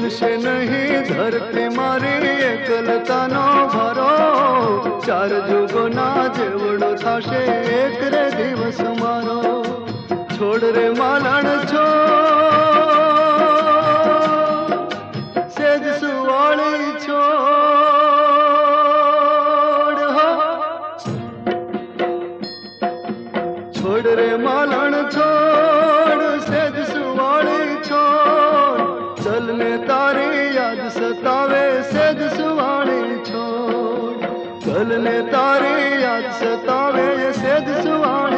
झूलशे नहीं धरती मारी एकलतानो भारो। चार जुगोना जेवड़ो थाशे एक रे दिवस मारो। छोड़ रे मालण छोड़ सेज सुवाળી छोड़ हो। छोड़ रे मालण छोड़ सेज सुवाળી छोड़। चल ने तारी याद सतावे सेज सुवाળી छोड़। चल ने तारी याद सतावे सेज सुवाળી